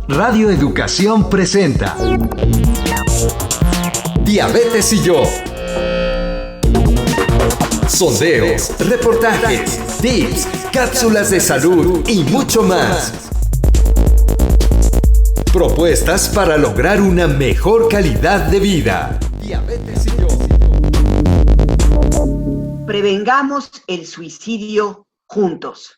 Radio Educación presenta Diabetes y yo. Sondeos, reportajes, tips, cápsulas de salud y mucho más. Propuestas para lograr una mejor calidad de vida. Diabetes y yo. Prevengamos el suicidio juntos.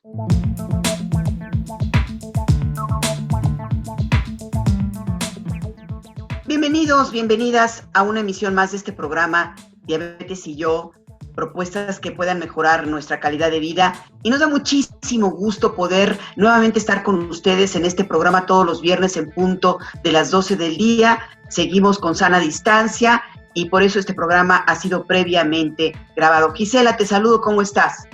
Bienvenidos, bienvenidas a una emisión más de este programa Diabetes y yo, propuestas que puedan mejorar nuestra calidad de vida. Y nos da muchísimo gusto poder nuevamente estar con ustedes en este programa todos los viernes en punto de las 12 del día. Seguimos con sana distancia y por eso este programa ha sido previamente grabado. Gisela, te saludo, ¿cómo estás?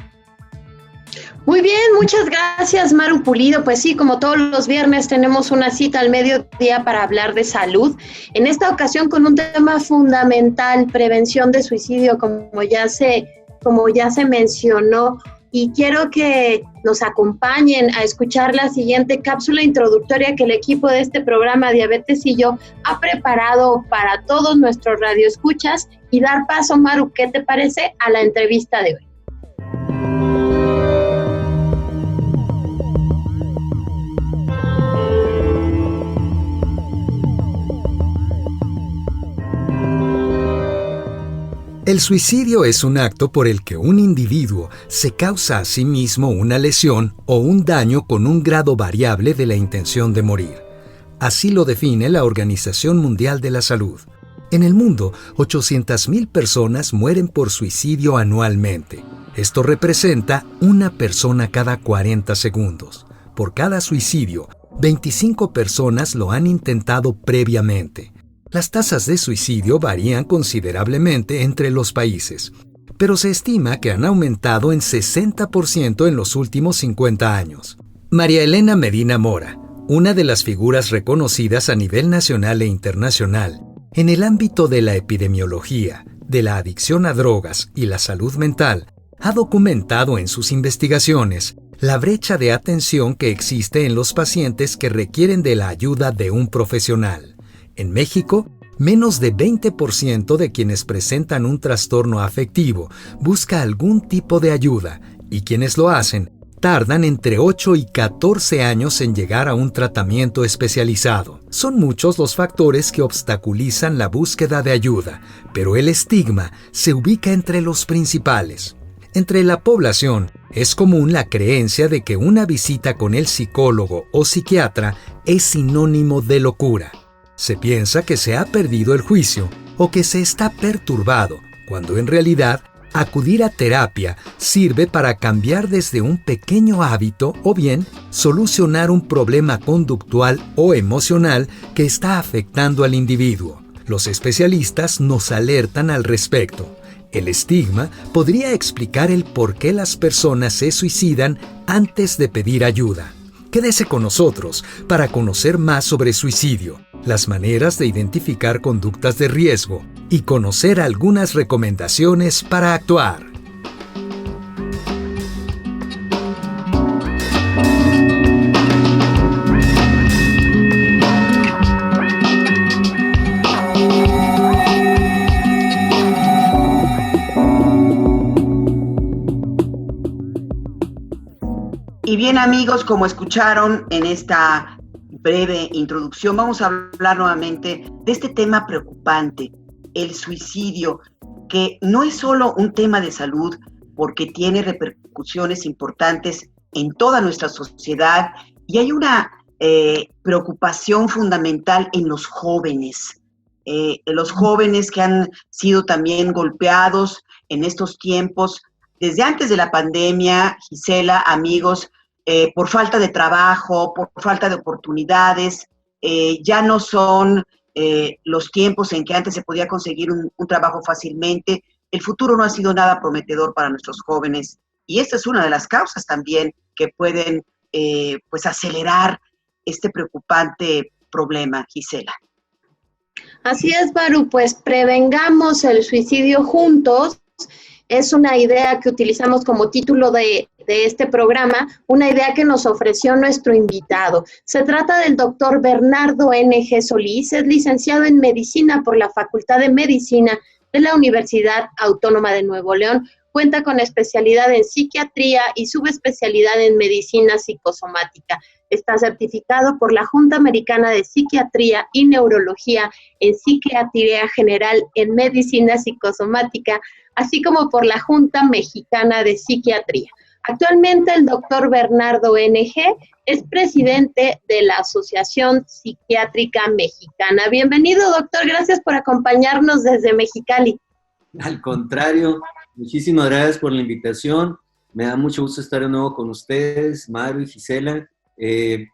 Muy bien, muchas gracias, Maru Pulido. Pues sí, como todos los viernes tenemos una cita al mediodía para hablar de salud. En esta ocasión con un tema fundamental, prevención de suicidio, como ya se mencionó. Y quiero que nos acompañen a escuchar la siguiente cápsula introductoria que el equipo de este programa Diabetes y yo ha preparado para todos nuestros radioescuchas y dar paso, Maru, ¿qué te parece?, a la entrevista de hoy. El suicidio es un acto por el que un individuo se causa a sí mismo una lesión o un daño con un grado variable de la intención de morir. Así lo define la Organización Mundial de la Salud. En el mundo, 800,000 personas mueren por suicidio anualmente. Esto representa una persona cada 40 segundos. Por cada suicidio, 25 personas lo han intentado previamente. Las tasas de suicidio varían considerablemente entre los países, pero se estima que han aumentado en 60% en los últimos 50 años. María Elena Medina Mora, una de las figuras reconocidas a nivel nacional e internacional en el ámbito de la epidemiología, de la adicción a drogas y la salud mental, ha documentado en sus investigaciones la brecha de atención que existe en los pacientes que requieren de la ayuda de un profesional. En México, menos de 20% de quienes presentan un trastorno afectivo busca algún tipo de ayuda y quienes lo hacen tardan entre 8 y 14 años en llegar a un tratamiento especializado. Son muchos los factores que obstaculizan la búsqueda de ayuda, pero el estigma se ubica entre los principales. Entre la población es común la creencia de que una visita con el psicólogo o psiquiatra es sinónimo de locura. Se piensa que se ha perdido el juicio o que se está perturbado, cuando en realidad acudir a terapia sirve para cambiar desde un pequeño hábito o bien solucionar un problema conductual o emocional que está afectando al individuo. Los especialistas nos alertan al respecto. El estigma podría explicar el por qué las personas se suicidan antes de pedir ayuda. Quédese con nosotros para conocer más sobre suicidio, las maneras de identificar conductas de riesgo y conocer algunas recomendaciones para actuar. Y bien, amigos, como escucharon en esta breve introducción, vamos a hablar nuevamente de este tema preocupante, el suicidio, que no es solo un tema de salud, porque tiene repercusiones importantes en toda nuestra sociedad y hay una preocupación fundamental en los jóvenes que han sido también golpeados en estos tiempos, desde antes de la pandemia, Gisela, amigos, por falta de trabajo, por falta de oportunidades, ya no son los tiempos en que antes se podía conseguir un trabajo fácilmente. El futuro no ha sido nada prometedor para nuestros jóvenes y esta es una de las causas también que pueden pues acelerar este preocupante problema, Gisela. Así es, Maru, pues prevengamos el suicidio juntos. es una idea que utilizamos como título de este programa, una idea que nos ofreció nuestro invitado. Se trata del doctor Bernardo N.G. Solís, es licenciado en Medicina por la Facultad de Medicina de la Universidad Autónoma de Nuevo León. Cuenta con especialidad en psiquiatría y subespecialidad en medicina psicosomática. Está certificado por la Junta Americana de Psiquiatría y Neurología en Psiquiatría General en Medicina Psicosomática, así como por la Junta Mexicana de Psiquiatría. Actualmente el doctor Bernardo N.G. es presidente de la Asociación Psiquiátrica Mexicana. Bienvenido, doctor, gracias por acompañarnos desde Mexicali. Al contrario, muchísimas gracias por la invitación. Me da mucho gusto estar de nuevo con ustedes, Maru y Gisela.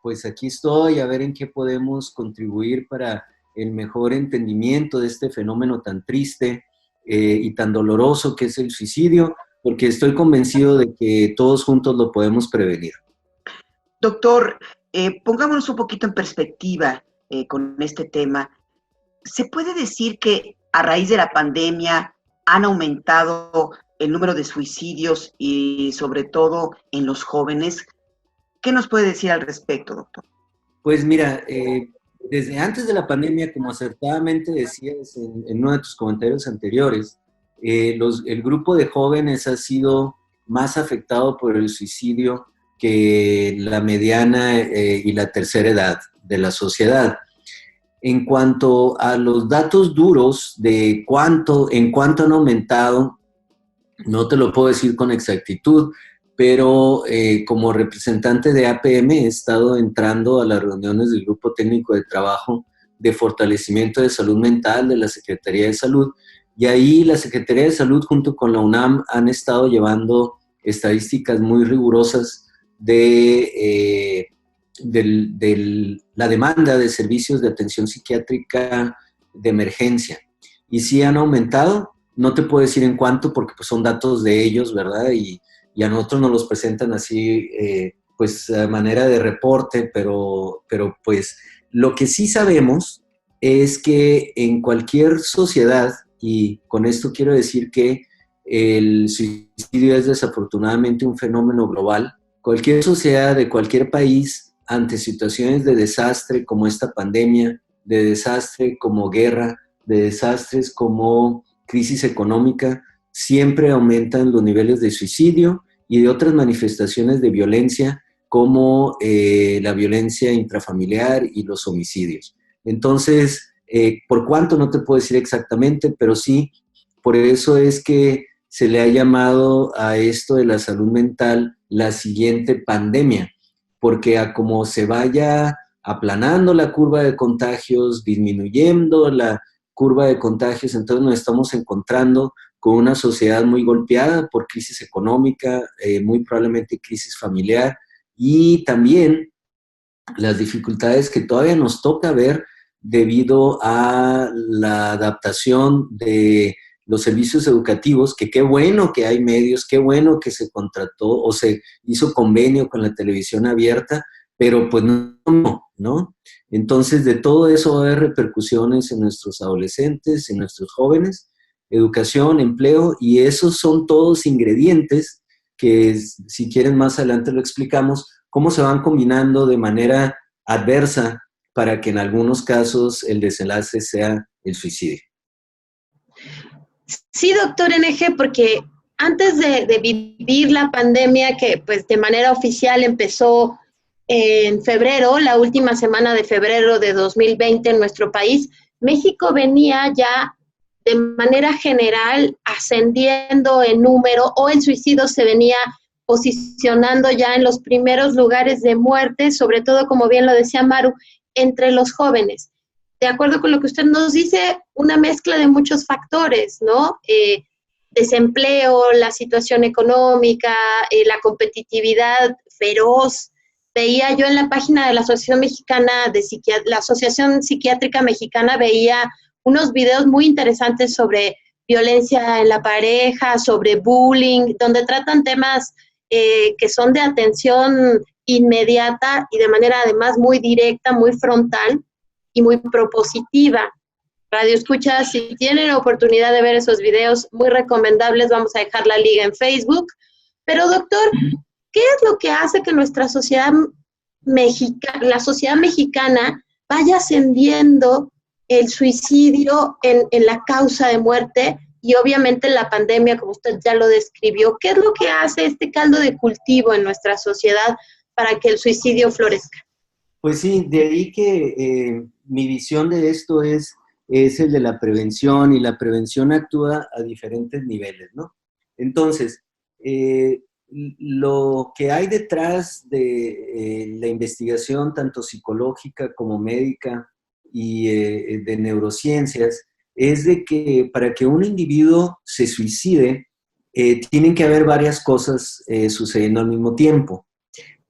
Pues aquí estoy a ver en qué podemos contribuir para el mejor entendimiento de este fenómeno tan triste y tan doloroso que es el suicidio, porque estoy convencido de que todos juntos lo podemos prevenir. Doctor, pongámonos un poquito en perspectiva con este tema. ¿Se puede decir que a raíz de la pandemia han aumentado el número de suicidios y sobre todo en los jóvenes? ¿Qué nos puede decir al respecto, doctor? Pues mira, desde antes de la pandemia, como acertadamente decías en uno de tus comentarios anteriores, el grupo de jóvenes ha sido más afectado por el suicidio que la mediana y la tercera edad de la sociedad. En cuanto a los datos duros de en cuánto han aumentado, no te lo puedo decir con exactitud, pero como representante de APM he estado entrando a las reuniones del Grupo Técnico de Trabajo de Fortalecimiento de Salud Mental de la Secretaría de Salud, y ahí la Secretaría de Salud junto con la UNAM han estado llevando estadísticas muy rigurosas de la demanda de servicios de atención psiquiátrica de emergencia. Y sí han aumentado, no te puedo decir en cuánto porque pues, son datos de ellos, ¿verdad? Y a nosotros nos los presentan así, pues a manera de reporte, pero pues lo que sí sabemos es que en cualquier sociedad, y con esto quiero decir que el suicidio es desafortunadamente un fenómeno global, cualquier sociedad de cualquier país ante situaciones de desastre como esta pandemia, de desastre como guerra, de desastres como crisis económica, siempre aumentan los niveles de suicidio y de otras manifestaciones de violencia como la violencia intrafamiliar y los homicidios. Entonces, ¿por cuánto? No te puedo decir exactamente, pero sí, por eso es que se le ha llamado a esto de la salud mental la siguiente pandemia, porque a como se vaya aplanando la curva de contagios, disminuyendo la curva de contagios, entonces nos estamos encontrando con una sociedad muy golpeada por crisis económica, muy probablemente crisis familiar, y también las dificultades que todavía nos toca ver debido a la adaptación de los servicios educativos, que qué bueno que hay medios, qué bueno que se contrató o se hizo convenio con la televisión abierta, pero pues no. Entonces, de todo eso va a haber repercusiones en nuestros adolescentes, en nuestros jóvenes, educación, empleo, y esos son todos ingredientes que, si quieren, más adelante lo explicamos, cómo se van combinando de manera adversa para que en algunos casos el desenlace sea el suicidio. Sí, doctor NG, porque antes de vivir la pandemia, que pues de manera oficial empezó en febrero, la última semana de febrero de 2020 en nuestro país, México venía ya de manera general ascendiendo en número, o el suicidio se venía posicionando ya en los primeros lugares de muerte, sobre todo, como bien lo decía Maru, entre los jóvenes. De acuerdo con lo que usted nos dice, una mezcla de muchos factores, ¿no? Desempleo, la situación económica, la competitividad feroz. Veía yo en la página de la Asociación Mexicana la Asociación Psiquiátrica Mexicana, veía unos videos muy interesantes sobre violencia en la pareja, sobre bullying, donde tratan temas que son de atención inmediata y de manera además muy directa, muy frontal y muy propositiva. Radio Escuchas, si tienen oportunidad de ver esos videos muy recomendables, vamos a dejar la liga en Facebook. Pero doctor, ¿qué es lo que hace que nuestra sociedad la sociedad mexicana vaya ascendiendo el suicidio en la causa de muerte y obviamente la pandemia, como usted ya lo describió? ¿Qué es lo que hace este caldo de cultivo en nuestra sociedad para que el suicidio florezca? Pues sí, de ahí que mi visión de esto es el de la prevención, y la prevención actúa a diferentes niveles, ¿no? Entonces, lo que hay detrás de la investigación, tanto psicológica como médica y de neurociencias, es de que para que un individuo se suicide, tienen que haber varias cosas sucediendo al mismo tiempo.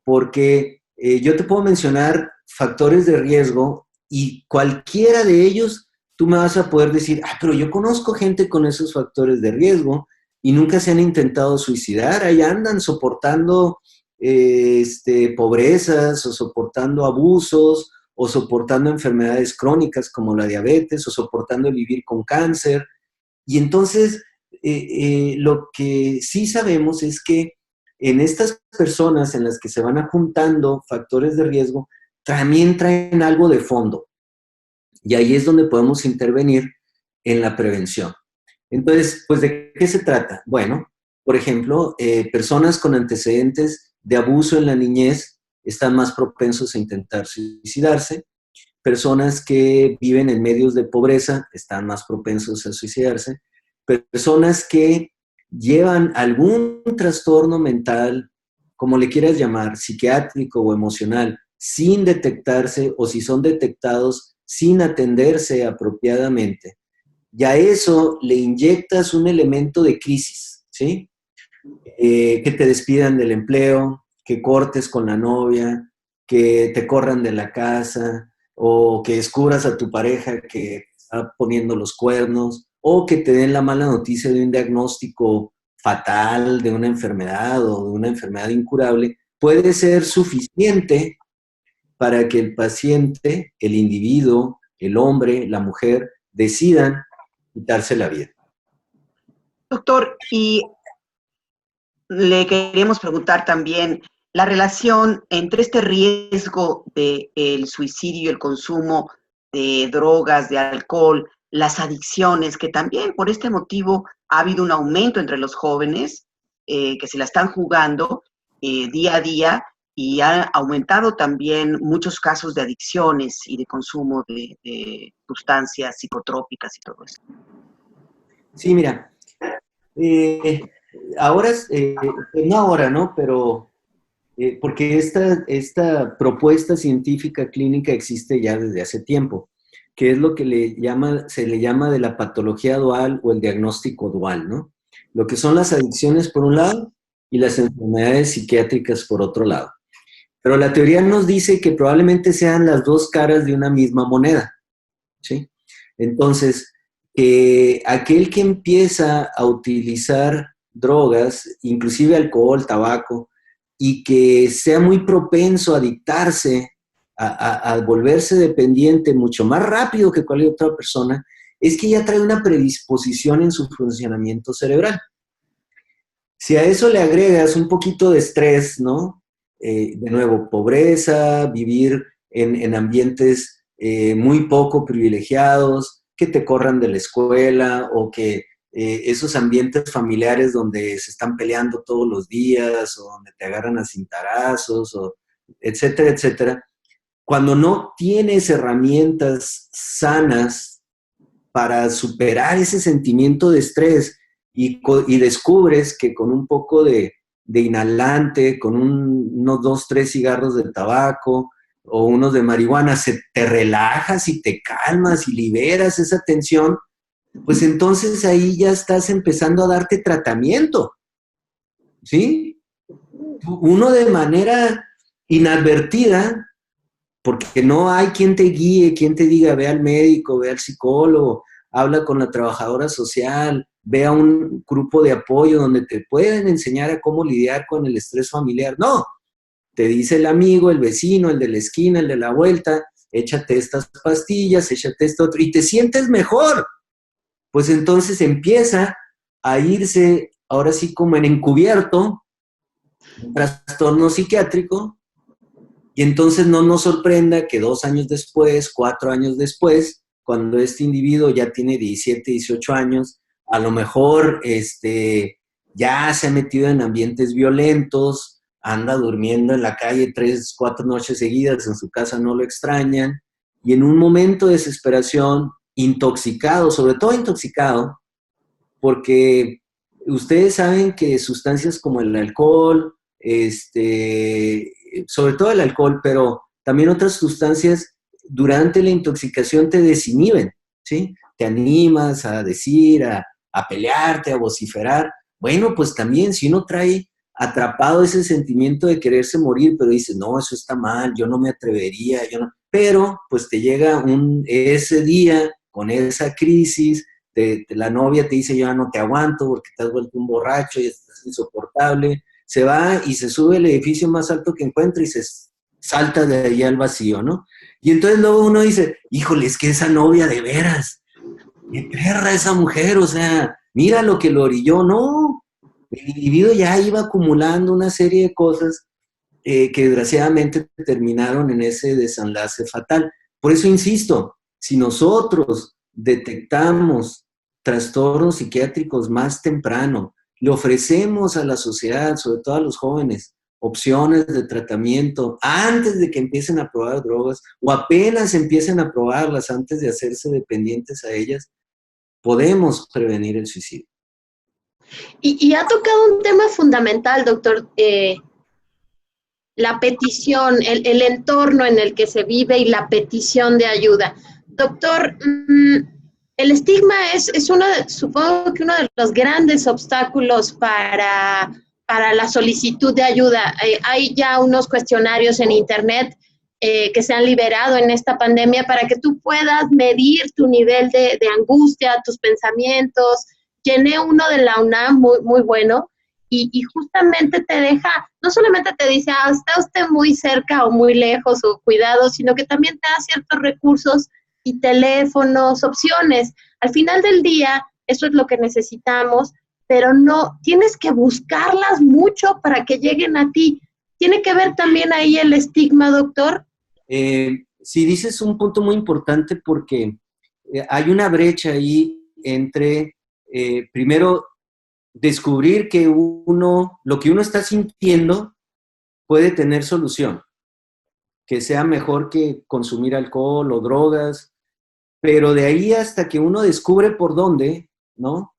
Porque yo te puedo mencionar factores de riesgo y cualquiera de ellos tú me vas a poder decir, pero yo conozco gente con esos factores de riesgo y nunca se han intentado suicidar, ahí andan soportando pobrezas, o soportando abusos, o soportando enfermedades crónicas como la diabetes, o soportando el vivir con cáncer. Y entonces, lo que sí sabemos es que en estas personas en las que se van juntando factores de riesgo, también traen algo de fondo. Y ahí es donde podemos intervenir en la prevención. Entonces, pues, ¿de qué se trata? Bueno, por ejemplo, personas con antecedentes de abuso en la niñez están más propensos a intentar suicidarse. Personas que viven en medios de pobreza están más propensos a suicidarse. Personas que llevan algún trastorno mental, como le quieras llamar, psiquiátrico o emocional, sin detectarse, o si son detectados sin atenderse apropiadamente, y a eso le inyectas un elemento de crisis, ¿sí? Que te despidan del empleo, que cortes con la novia, que te corran de la casa, o que descubras a tu pareja que está poniendo los cuernos, o que te den la mala noticia de un diagnóstico fatal de una enfermedad o de una enfermedad incurable, puede ser suficiente para que el paciente, el individuo, el hombre, la mujer, decidan quitarse la vida. Doctor, y le queremos preguntar también la relación entre este riesgo del suicidio y el consumo de drogas, de alcohol, las adicciones, que también por este motivo ha habido un aumento entre los jóvenes que se la están jugando día a día, y ha aumentado también muchos casos de adicciones y de consumo de sustancias psicotrópicas y todo eso. Sí, mira, ahora, no ahora, ¿no? Pero porque esta propuesta científica clínica existe ya desde hace tiempo, que es lo que se le llama de la patología dual o el diagnóstico dual, ¿no? Lo que son las adicciones por un lado y las enfermedades psiquiátricas por otro lado. Pero la teoría nos dice que probablemente sean las dos caras de una misma moneda, ¿sí? Entonces, aquel que empieza a utilizar drogas, inclusive alcohol, tabaco, y que sea muy propenso a adictarse, a volverse dependiente mucho más rápido que cualquier otra persona, es que ya trae una predisposición en su funcionamiento cerebral. Si a eso le agregas un poquito de estrés, ¿no? De nuevo, pobreza, vivir en ambientes muy poco privilegiados, que te corran de la escuela, o que esos ambientes familiares donde se están peleando todos los días, o donde te agarran a cintarazos, o etcétera, etcétera. Cuando no tienes herramientas sanas para superar ese sentimiento de estrés, y descubres que con un poco de inhalante, con unos 2, 3 cigarros de tabaco o unos de marihuana, te relajas y te calmas y liberas esa tensión, pues entonces ahí ya estás empezando a darte tratamiento, ¿sí? Uno de manera inadvertida, porque no hay quien te guíe, quien te diga, ve al médico, ve al psicólogo, habla con la trabajadora social, ve a un grupo de apoyo donde te pueden enseñar a cómo lidiar con el estrés familiar. No, te dice el amigo, el vecino, el de la esquina, el de la vuelta, échate estas pastillas, échate esto otro, y te sientes mejor. Pues entonces empieza a irse, ahora sí como en encubierto, un trastorno psiquiátrico, y entonces no nos sorprenda que 2 años después, 4 años después, cuando este individuo ya tiene 17, 18 años, a lo mejor ya se ha metido en ambientes violentos, anda durmiendo en la calle 3, 4 noches seguidas, en su casa no lo extrañan, y en un momento de desesperación, intoxicado, sobre todo intoxicado, porque ustedes saben que sustancias como el alcohol, sobre todo el alcohol, pero también otras sustancias durante la intoxicación te desinhiben, ¿sí? Te animas a decir, a pelearte, a vociferar. Bueno, pues también si uno trae atrapado ese sentimiento de quererse morir, pero dice, no, eso está mal, yo no me atrevería, yo no. Pero pues te llega ese día con esa crisis, la novia te dice, yo ya no te aguanto porque te has vuelto un borracho y estás insoportable, se va y se sube al edificio más alto que encuentra y se salta de ahí al vacío, ¿no? Y entonces luego uno dice, híjole, es que esa novia de veras, qué perra esa mujer, o sea, mira lo que lo orilló, no, el individuo ya iba acumulando una serie de cosas que desgraciadamente terminaron en ese desenlace fatal. Por eso insisto, si nosotros detectamos trastornos psiquiátricos más temprano, le ofrecemos a la sociedad, sobre todo a los jóvenes, opciones de tratamiento antes de que empiecen a probar drogas o apenas empiecen a probarlas antes de hacerse dependientes a ellas, podemos prevenir el suicidio. Y ha tocado un tema fundamental, doctor, la petición, el entorno en el que se vive y la petición de ayuda. Doctor, el estigma es supongo que uno de los grandes obstáculos para la solicitud de ayuda. Hay ya unos cuestionarios en internet que se han liberado en esta pandemia para que tú puedas medir tu nivel de angustia, tus pensamientos. Llené uno de la UNAM, muy, muy bueno, y justamente te deja, no solamente te dice, está usted muy cerca o muy lejos o cuidado, sino que también te da ciertos recursos y teléfonos, opciones. Al final del día, eso es lo que necesitamos, pero no, tienes que buscarlas mucho para que lleguen a ti. ¿Tiene que ver también ahí el estigma, doctor? Sí, dices un punto muy importante porque hay una brecha ahí entre, primero, descubrir que lo que uno está sintiendo puede tener solución, que sea mejor que consumir alcohol o drogas, pero de ahí hasta que uno descubre por dónde, ¿no?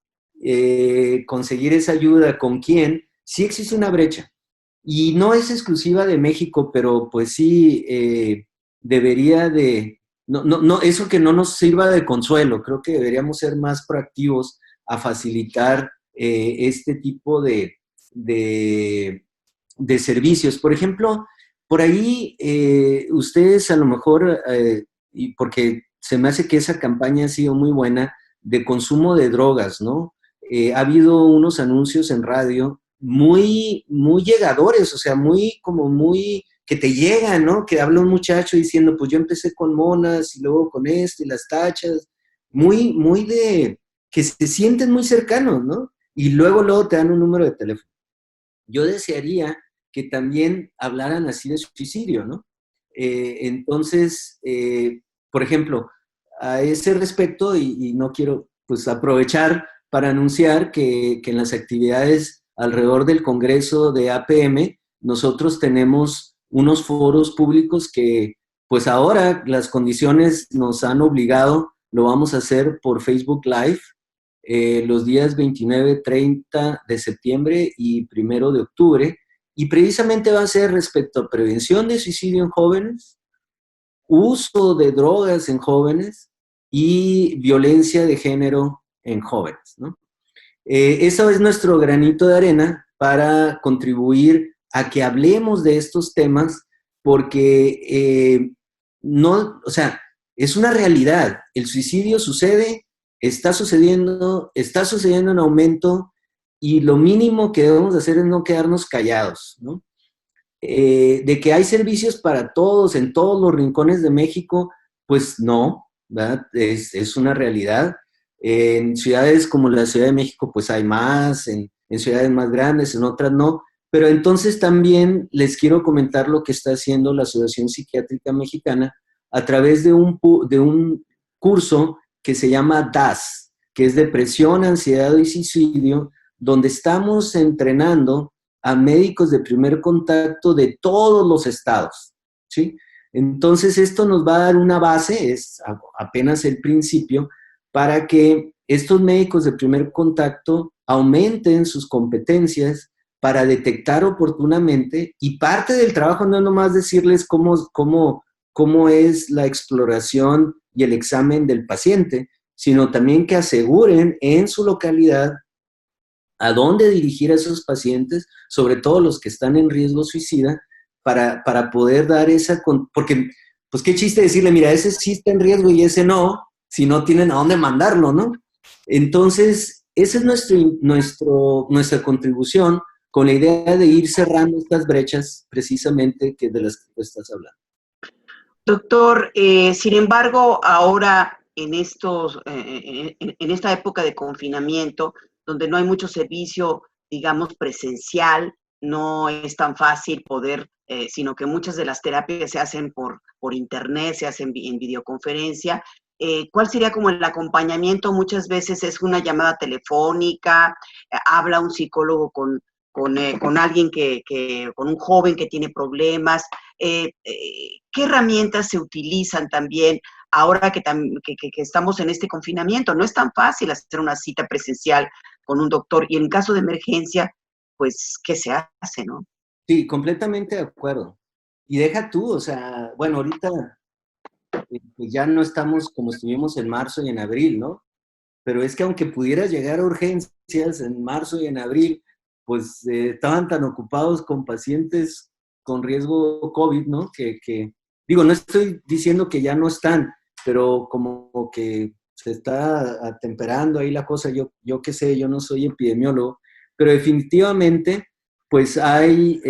Conseguir esa ayuda, con quién, sí existe una brecha. Y no es exclusiva de México, pero pues sí debería de, no, eso que no nos sirva de consuelo, creo que deberíamos ser más proactivos a facilitar este tipo de servicios. Por ejemplo, por ahí ustedes a lo mejor, y porque se me hace que esa campaña ha sido muy buena, de consumo de drogas, ¿no? Ha habido unos anuncios en radio muy, muy llegadores, o sea, muy, que te llegan, ¿no? Que habla un muchacho diciendo, pues yo empecé con monas y luego con esto y las tachas, muy, muy que se sienten muy cercanos, ¿no? Y luego te dan un número de teléfono. Yo desearía que también hablaran así de suicidio, ¿no? Entonces, por ejemplo, a ese respecto, y no quiero pues aprovechar para anunciar que en las actividades alrededor del Congreso de APM, nosotros tenemos unos foros públicos que pues ahora las condiciones nos han obligado, lo vamos a hacer por Facebook Live, los días 29, 30 de septiembre y 1 de octubre, y precisamente va a ser respecto a prevención de suicidio en jóvenes, uso de drogas en jóvenes y violencia de género en jóvenes, ¿no? Eso es nuestro granito de arena para contribuir a que hablemos de estos temas, porque no, o sea, es una realidad. El suicidio sucede, está sucediendo en aumento, y lo mínimo que debemos hacer es no quedarnos callados, ¿no? De que hay servicios para todos en todos los rincones de México, pues no, ¿verdad? Es una realidad. En ciudades como la Ciudad de México, pues hay más, en ciudades más grandes, en otras no. Pero entonces también les quiero comentar lo que está haciendo la Asociación Psiquiátrica Mexicana a través de un curso que se llama DAS, que es Depresión, Ansiedad y Suicidio, donde estamos entrenando a médicos de primer contacto de todos los estados, ¿sí? Entonces, esto nos va a dar una base, es apenas el principio, para que estos médicos de primer contacto aumenten sus competencias para detectar oportunamente, y parte del trabajo no es nomás decirles cómo es la exploración y el examen del paciente, sino también que aseguren en su localidad a dónde dirigir a esos pacientes, sobre todo los que están en riesgo suicida, para poder dar porque, pues qué chiste decirle, mira, ese sí está en riesgo y ese no, si no tienen a dónde mandarlo, ¿no? Entonces, esa es nuestra contribución con la idea de ir cerrando estas brechas precisamente de las que tú estás hablando. Doctor, sin embargo, ahora en esta época de confinamiento, donde no hay mucho servicio, digamos, presencial, no es tan fácil poder, sino que muchas de las terapias se hacen por internet, se hacen en videoconferencia. ¿Cuál sería como el acompañamiento? Muchas veces es una llamada telefónica, habla un psicólogo con alguien con un joven que tiene problemas. ¿Qué herramientas se utilizan también ahora que estamos en este confinamiento? No es tan fácil hacer una cita presencial con un doctor, y en caso de emergencia, pues, ¿qué se hace, no? Sí, completamente de acuerdo. Y deja tú, o sea, bueno, ahorita pues ya no estamos como estuvimos en marzo y en abril, ¿no? Pero es que aunque pudieras llegar a urgencias en marzo y en abril, pues estaban tan ocupados con pacientes con riesgo COVID, ¿no? Digo, no estoy diciendo que ya no están, pero como que se está atemperando ahí la cosa, yo qué sé, yo no soy epidemiólogo, pero definitivamente, pues hay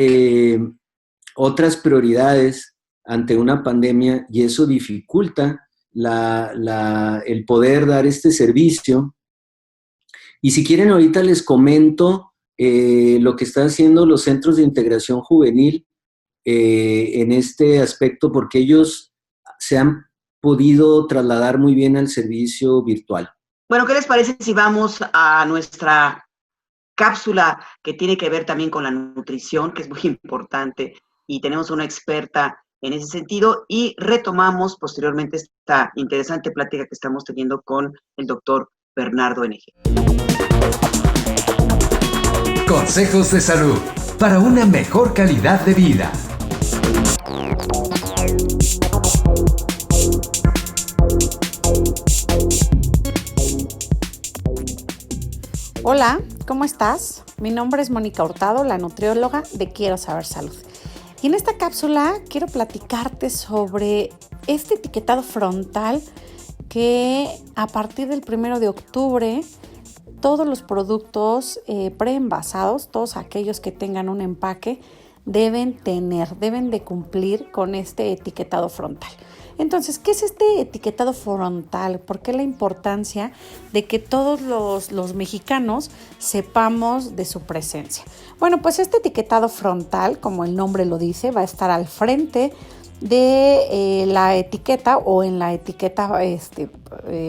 otras prioridades ante una pandemia y eso dificulta el poder dar este servicio. Y si quieren, ahorita les comento lo que están haciendo los centros de integración juvenil en este aspecto, porque ellos se han podido trasladar muy bien al servicio virtual. Bueno, ¿qué les parece si vamos a nuestra cápsula que tiene que ver también con la nutrición, que es muy importante, y tenemos una experta en ese sentido, y retomamos posteriormente esta interesante plática que estamos teniendo con el doctor Bernardo N.G. Consejos de salud para una mejor calidad de vida. Hola, ¿cómo estás? Mi nombre es Mónica Hurtado, la nutrióloga de Quiero Saber Salud. Y en esta cápsula quiero platicarte sobre este etiquetado frontal que a partir del 1 de octubre todos los productos preenvasados, todos aquellos que tengan un empaque, deben de cumplir con este etiquetado frontal. Entonces, ¿qué es este etiquetado frontal? ¿Por qué la importancia de que todos los mexicanos sepamos de su presencia? Bueno, pues este etiquetado frontal, como el nombre lo dice, va a estar al frente de la etiqueta o en la etiqueta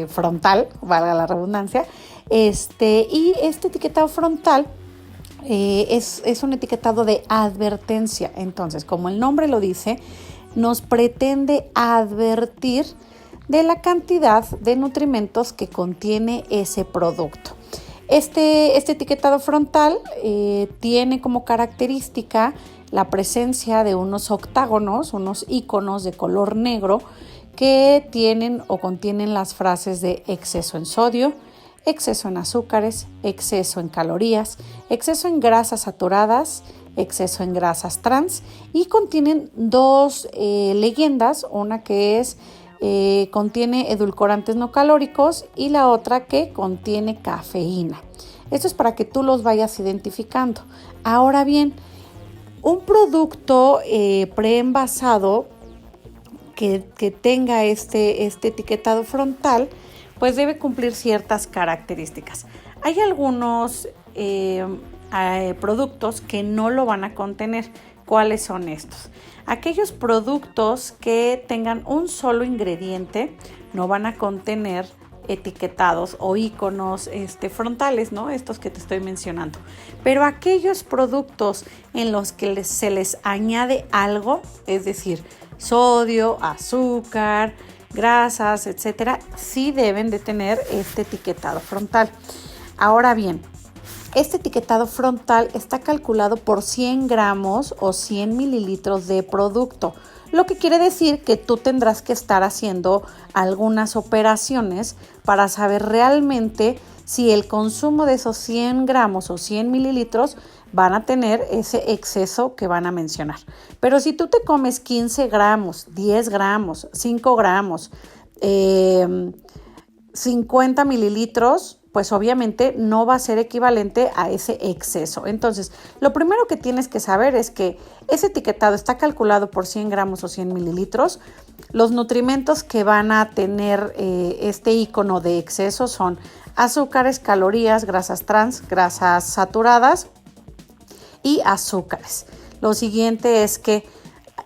frontal, valga la redundancia, y este etiquetado frontal es un etiquetado de advertencia. Entonces, como el nombre lo dice, nos pretende advertir de la cantidad de nutrimentos que contiene ese producto. Este etiquetado frontal tiene como característica la presencia de unos octágonos, unos iconos de color negro que tienen o contienen las frases de exceso en sodio, exceso en azúcares, exceso en calorías, exceso en grasas saturadas, exceso en grasas trans, y contienen dos leyendas, una que contiene edulcorantes no calóricos y la otra que contiene cafeína. Esto es para que tú los vayas identificando. Ahora bien, Un producto preenvasado que tenga este etiquetado frontal, pues debe cumplir ciertas características. Hay algunos productos que no lo van a contener. ¿Cuáles son estos? Aquellos productos que tengan un solo ingrediente no van a contener etiquetados o iconos frontales, ¿no? Estos que te estoy mencionando. Pero aquellos productos en los que se les añade algo, es decir, sodio, azúcar, grasas, etcétera, sí deben de tener este etiquetado frontal. Ahora bien, este etiquetado frontal está calculado por 100 gramos o 100 mililitros de producto, lo que quiere decir que tú tendrás que estar haciendo algunas operaciones para saber realmente si el consumo de esos 100 gramos o 100 mililitros van a tener ese exceso que van a mencionar. Pero si tú te comes 15 gramos, 10 gramos, 5 gramos, 50 mililitros, pues obviamente no va a ser equivalente a ese exceso. Entonces, lo primero que tienes que saber es que ese etiquetado está calculado por 100 gramos o 100 mililitros. Los nutrimentos que van a tener este icono de exceso son azúcares, calorías, grasas trans, grasas saturadas y azúcares. Lo siguiente es que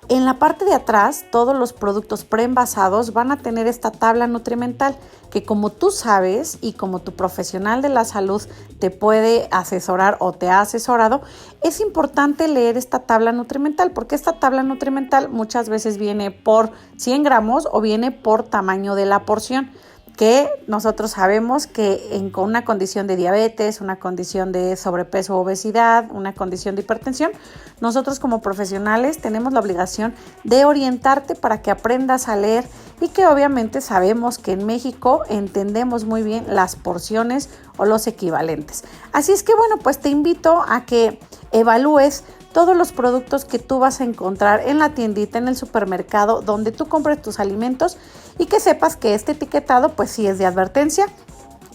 en la parte de atrás, todos los productos preenvasados van a tener esta tabla nutrimental que, como tú sabes y como tu profesional de la salud te puede asesorar o te ha asesorado, es importante leer esta tabla nutrimental, porque esta tabla nutrimental muchas veces viene por 100 gramos o viene por tamaño de la porción, que nosotros sabemos que con una condición de diabetes, una condición de sobrepeso o obesidad, una condición de hipertensión, nosotros como profesionales tenemos la obligación de orientarte para que aprendas a leer y que obviamente sabemos que en México entendemos muy bien las porciones o los equivalentes. Así es que bueno, pues te invito a que evalúes todos los productos que tú vas a encontrar en la tiendita, en el supermercado, donde tú compres tus alimentos, y que sepas que este etiquetado pues sí es de advertencia,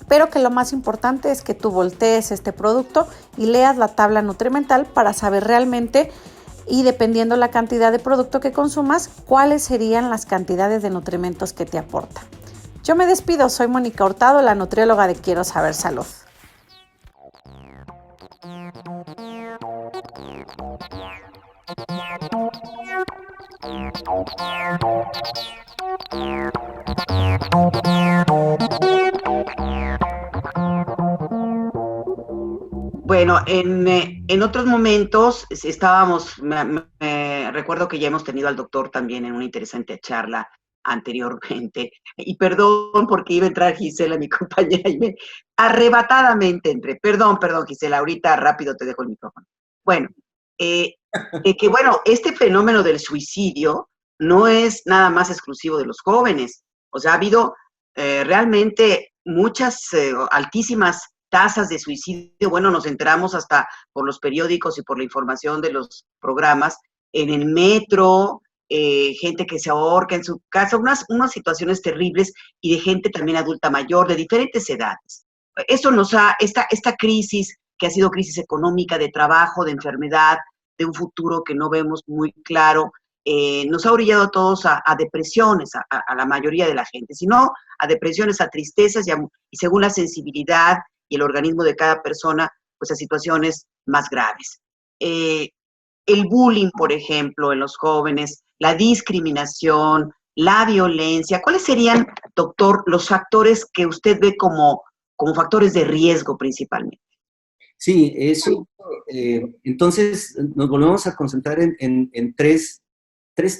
pero que lo más importante es que tú voltees este producto y leas la tabla nutrimental para saber realmente, y dependiendo la cantidad de producto que consumas, cuáles serían las cantidades de nutrimentos que te aporta. Yo me despido, soy Mónica Hurtado, la nutrióloga de Quiero Saber Salud. Bueno, en otros momentos estábamos, recuerdo que ya hemos tenido al doctor también en una interesante charla anteriormente, y perdón porque iba a entrar Gisela, mi compañera, y arrebatadamente entré. Perdón, Gisela, ahorita rápido te dejo el micrófono. Bueno, que bueno, este fenómeno del suicidio no es nada más exclusivo de los jóvenes. O sea, ha habido realmente muchas altísimas tasas de suicidio. Bueno, nos enteramos hasta por los periódicos y por la información de los programas, en el metro, gente que se ahorca en su casa, unas situaciones terribles, y de gente también adulta mayor, de diferentes edades. Eso esta crisis, que ha sido crisis económica, de trabajo, de enfermedad, de un futuro que no vemos muy claro, nos ha orillado a todos a depresiones, a la mayoría de la gente, sino a depresiones, a tristezas y según la sensibilidad y el organismo de cada persona, pues a situaciones más graves. El bullying, por ejemplo, en los jóvenes, la discriminación, la violencia. ¿Cuáles serían, doctor, los factores que usted ve como factores de riesgo principalmente? Sí, eso. Entonces nos volvemos a concentrar en tres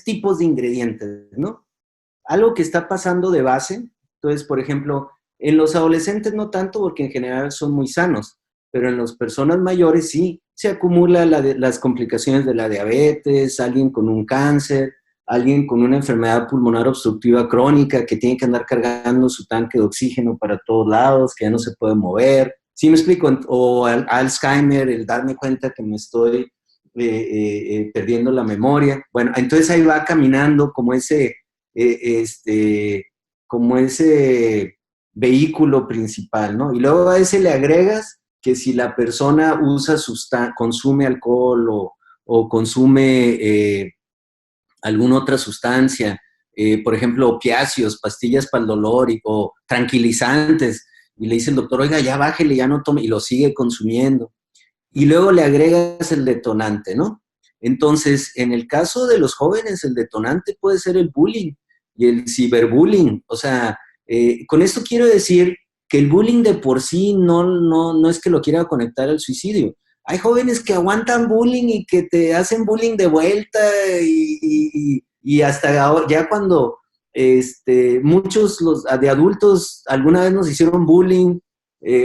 tipos de ingredientes, ¿no? Algo que está pasando de base. Entonces, por ejemplo, en los adolescentes no tanto, porque en general son muy sanos, pero en las personas mayores sí se acumulan las complicaciones de la diabetes, alguien con un cáncer, alguien con una enfermedad pulmonar obstructiva crónica que tiene que andar cargando su tanque de oxígeno para todos lados, que ya no se puede mover. ¿Sí me explico? O Alzheimer, el darme cuenta que me estoy perdiendo la memoria. Bueno, entonces ahí va caminando como ese vehículo principal, ¿no? Y luego a ese le agregas que si la persona consume alcohol o consume alguna otra sustancia, por ejemplo, opiáceos, pastillas para el dolor o tranquilizantes, y le dice el doctor, oiga, ya bájele, ya no tome, y lo sigue consumiendo. Y luego le agregas el detonante, ¿no? Entonces, en el caso de los jóvenes, el detonante puede ser el bullying y el ciberbullying. O sea, con esto quiero decir que el bullying de por sí no es que lo quiera conectar al suicidio. Hay jóvenes que aguantan bullying y que te hacen bullying de vuelta y hasta ahora, ya cuando muchos de adultos alguna vez nos hicieron bullying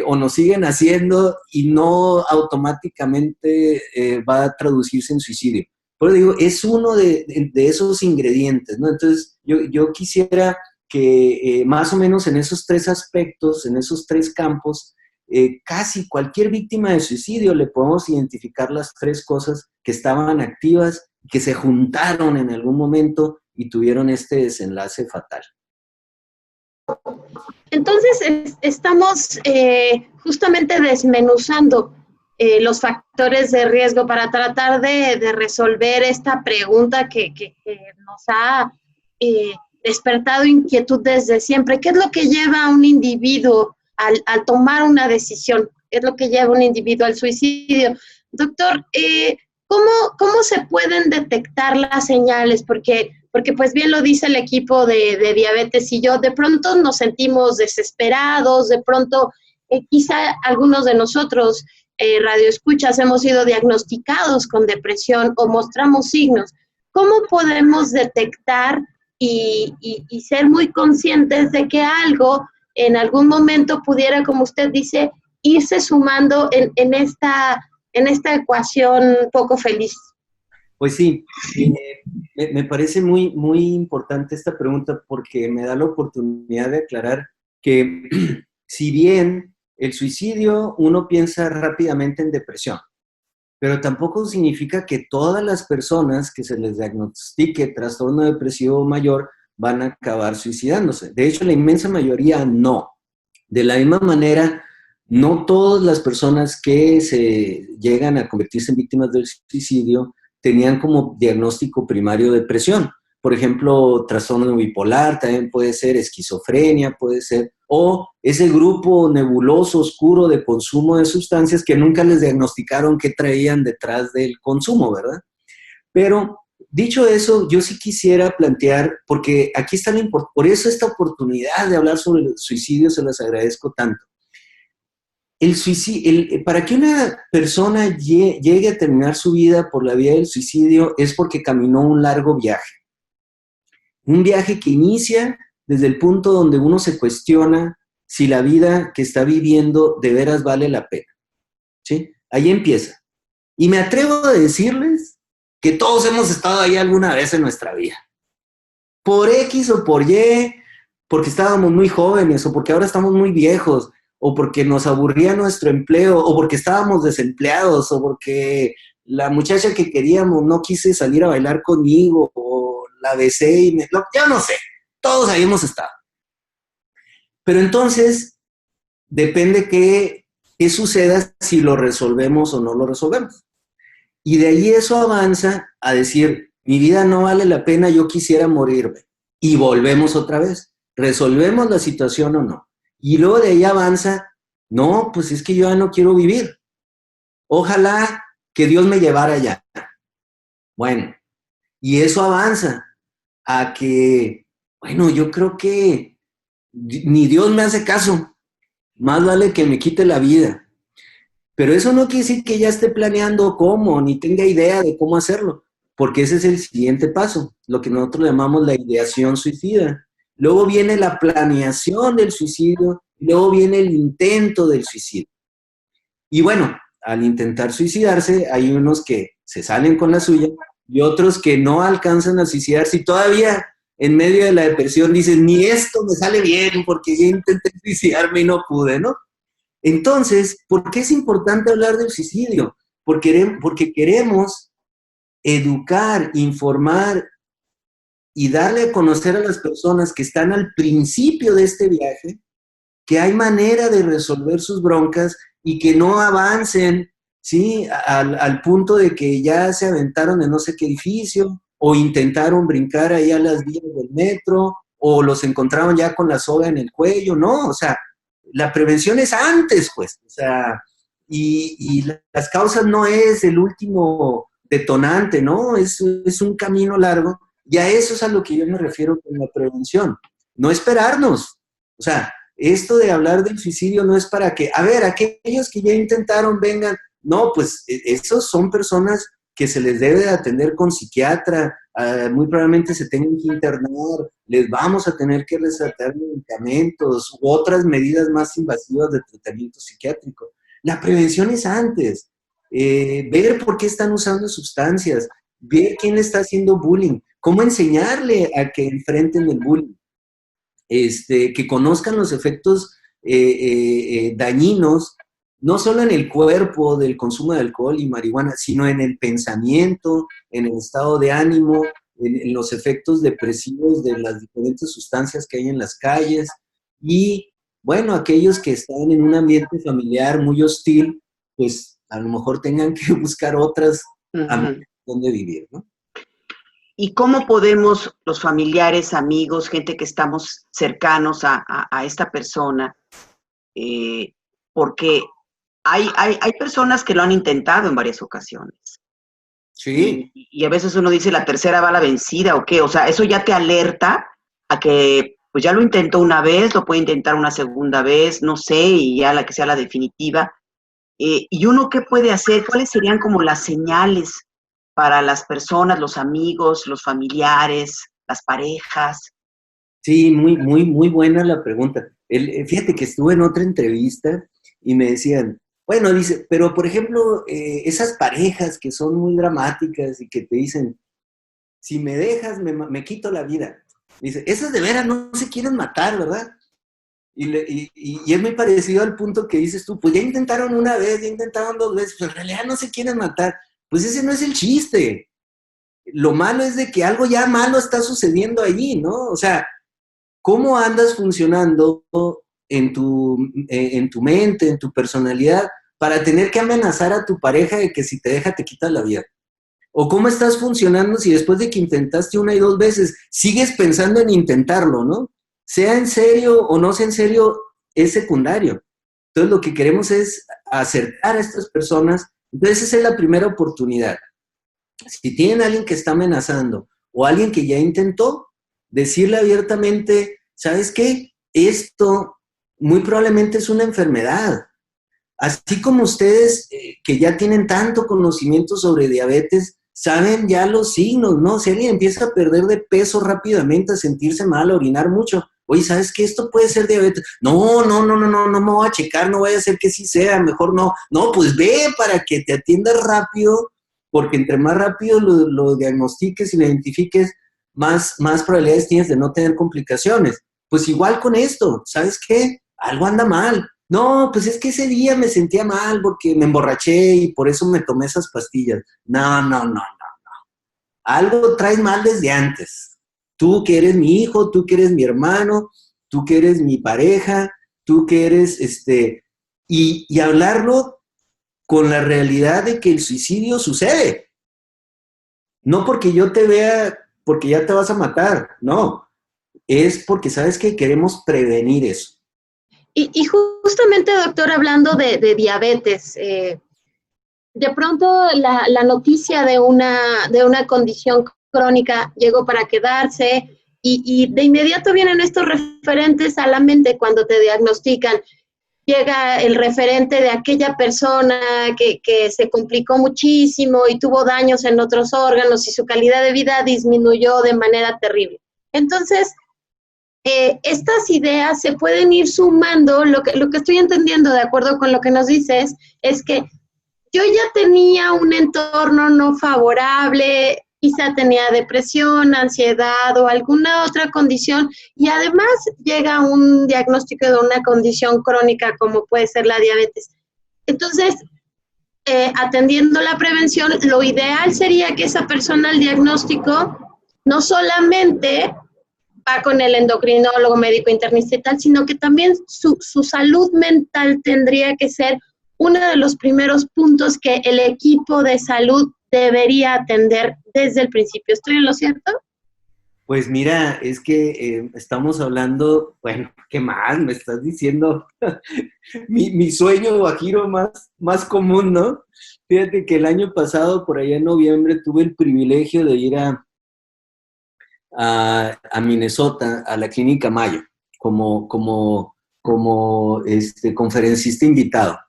o nos siguen haciendo y no automáticamente va a traducirse en suicidio. Pero digo, es uno de esos ingredientes, ¿no? Entonces, yo quisiera que más o menos en esos tres aspectos, en esos tres campos, casi cualquier víctima de suicidio le podemos identificar las tres cosas que estaban activas, que se juntaron en algún momento y tuvieron este desenlace fatal. Entonces, estamos justamente desmenuzando los factores de riesgo para tratar de resolver esta pregunta que nos ha despertado inquietud desde siempre. ¿Qué es lo que lleva a un individuo al tomar una decisión? ¿Qué es lo que lleva a un individuo al suicidio? Doctor, ¿cómo se pueden detectar las señales? Porque pues bien lo dice el equipo de diabetes y yo, de pronto nos sentimos desesperados, de pronto quizá algunos de nosotros, radioescuchas, hemos sido diagnosticados con depresión o mostramos signos. ¿Cómo podemos detectar y ser muy conscientes de que algo en algún momento pudiera, como usted dice, irse sumando en esta ecuación poco feliz? Pues sí, me parece muy, muy importante esta pregunta porque me da la oportunidad de aclarar que si bien el suicidio uno piensa rápidamente en depresión, pero tampoco significa que todas las personas que se les diagnostique trastorno depresivo mayor van a acabar suicidándose. De hecho, la inmensa mayoría no. De la misma manera, no todas las personas que se llegan a convertirse en víctimas del suicidio tenían como diagnóstico primario depresión. Por ejemplo, trastorno bipolar, también puede ser esquizofrenia, puede ser, o ese grupo nebuloso, oscuro de consumo de sustancias que nunca les diagnosticaron qué traían detrás del consumo, ¿verdad? Pero, dicho eso, yo sí quisiera plantear, porque aquí está por eso esta oportunidad de hablar sobre el suicidio se las agradezco tanto. El suicidio, para que una persona llegue a terminar su vida por la vía del suicidio es porque caminó un largo viaje. Un viaje que inicia desde el punto donde uno se cuestiona si la vida que está viviendo de veras vale la pena. ¿Sí? Ahí empieza. Y me atrevo a decirles que todos hemos estado ahí alguna vez en nuestra vida. Por X o por Y, porque estábamos muy jóvenes o porque ahora estamos muy viejos, o porque nos aburría nuestro empleo, o porque estábamos desempleados, o porque la muchacha que queríamos no quise salir a bailar conmigo, o la besé y yo no sé, todos ahí hemos estado. Pero entonces, depende qué suceda si lo resolvemos o no lo resolvemos. Y de ahí eso avanza a decir, mi vida no vale la pena, yo quisiera morirme. Y volvemos otra vez, ¿resolvemos la situación o no? Y luego de ahí avanza, no, pues es que yo ya no quiero vivir. Ojalá que Dios me llevara allá. Bueno, y eso avanza a que, bueno, yo creo que ni Dios me hace caso. Más vale que me quite la vida. Pero eso no quiere decir que ya esté planeando cómo, ni tenga idea de cómo hacerlo, porque ese es el siguiente paso, lo que nosotros llamamos la ideación suicida. Luego viene la planeación del suicidio, y luego viene el intento del suicidio. Y bueno, al intentar suicidarse, hay unos que se salen con la suya y otros que no alcanzan a suicidarse y todavía en medio de la depresión dicen, ni esto me sale bien porque ya intenté suicidarme y no pude, ¿no? Entonces, ¿por qué es importante hablar del suicidio? Porque queremos educar, informar y darle a conocer a las personas que están al principio de este viaje que hay manera de resolver sus broncas y que no avancen ¿sí? Al punto de que ya se aventaron en no sé qué edificio, o intentaron brincar ahí a las vías del metro, o los encontraron ya con la soga en el cuello, ¿no? O sea, la prevención es antes, pues, o sea, y las causas no es el último detonante, ¿no? Es un camino largo, y a eso es a lo que yo me refiero con la prevención, no esperarnos, o sea, esto de hablar del suicidio no es para que, a ver, aquellos que ya intentaron vengan, no, pues esos son personas que se les debe de atender con psiquiatra, muy probablemente se tengan que internar, les vamos a tener que recetar medicamentos u otras medidas más invasivas de tratamiento psiquiátrico. La prevención es antes, ver por qué están usando sustancias, ver quién le está haciendo bullying, cómo enseñarle a que enfrenten el bullying, que conozcan los efectos dañinos, no solo en el cuerpo del consumo de alcohol y marihuana, sino en el pensamiento, en el estado de ánimo, en los efectos depresivos de las diferentes sustancias que hay en las calles. Y bueno, aquellos que están en un ambiente familiar muy hostil, pues a lo mejor tengan que buscar otras ambientes donde vivir, ¿no? ¿Y cómo podemos los familiares, amigos, gente que estamos cercanos a esta persona? Porque hay personas que lo han intentado en varias ocasiones. Sí. Y a veces uno dice, la tercera va la vencida, ¿o qué? O sea, eso ya te alerta a que, pues ya lo intentó una vez, lo puede intentar una segunda vez, no sé, y ya la que sea la definitiva. ¿Y uno qué puede hacer? ¿Cuáles serían como las señales para las personas, los amigos, los familiares, las parejas? Sí, muy buena la pregunta. Fíjate que estuve en otra entrevista y me decían, bueno, dice, pero por ejemplo, esas parejas que son muy dramáticas y que te dicen, si me dejas, me quito la vida. Dice, esas de veras no se quieren matar, ¿verdad? Y es muy parecido al punto que dices tú, pues ya intentaron una vez, ya intentaron dos veces, pero en realidad no se quieren matar. Pues ese no es el chiste. Lo malo es de que algo ya malo está sucediendo allí, ¿no? O sea, ¿cómo andas funcionando en tu mente, en tu personalidad, para tener que amenazar a tu pareja de que si te deja te quita la vida? ¿O cómo estás funcionando si después de que intentaste una y dos veces sigues pensando en intentarlo, ¿no? Sea en serio o no sea en serio, es secundario. Entonces lo que queremos es acercar a estas personas. Entonces esa es la primera oportunidad. Si tienen a alguien que está amenazando o alguien que ya intentó, decirle abiertamente, ¿sabes qué? Esto muy probablemente es una enfermedad. Así como ustedes que ya tienen tanto conocimiento sobre diabetes, saben ya los signos, ¿no? Si alguien empieza a perder de peso rápidamente, a sentirse mal, a orinar mucho, oye, ¿sabes qué? Esto puede ser diabetes. No me voy a checar, no vaya a ser que sí sea, mejor no. No, pues ve para que te atiendas rápido, porque entre más rápido lo diagnostiques y lo identifiques, más probabilidades tienes de no tener complicaciones. Pues igual con esto, ¿sabes qué? Algo anda mal. No, pues es que ese día me sentía mal porque me emborraché y por eso me tomé esas pastillas. No. Algo traes mal desde antes. Tú que eres mi hijo, tú que eres mi hermano, tú que eres mi pareja, tú que eres, y hablarlo con la realidad de que el suicidio sucede. No porque yo te vea, porque ya te vas a matar, no. Es porque sabes que queremos prevenir eso. Y justamente, doctor, hablando de diabetes, de pronto la noticia de una condición crónica llegó para quedarse y de inmediato vienen estos referentes a la mente cuando te diagnostican. Llega el referente de aquella persona que se complicó muchísimo y tuvo daños en otros órganos y su calidad de vida disminuyó de manera terrible. Entonces, estas ideas se pueden ir sumando. Lo que estoy entendiendo, de acuerdo con lo que nos dices, es que yo ya tenía un entorno no favorable, quizá tenía depresión, ansiedad o alguna otra condición, y además llega un diagnóstico de una condición crónica como puede ser la diabetes. Entonces, atendiendo la prevención, lo ideal sería que esa persona al diagnóstico no solamente va con el endocrinólogo, médico internista y tal, sino que también su salud mental tendría que ser uno de los primeros puntos que el equipo de salud debería atender desde el principio. ¿Estoy en lo cierto? Pues mira, es que estamos hablando, bueno, ¿qué más? Me estás diciendo mi sueño guajiro más común, ¿no? Fíjate que el año pasado, por allá en noviembre, tuve el privilegio de ir a Minnesota, a la Clínica Mayo, como conferencista invitado.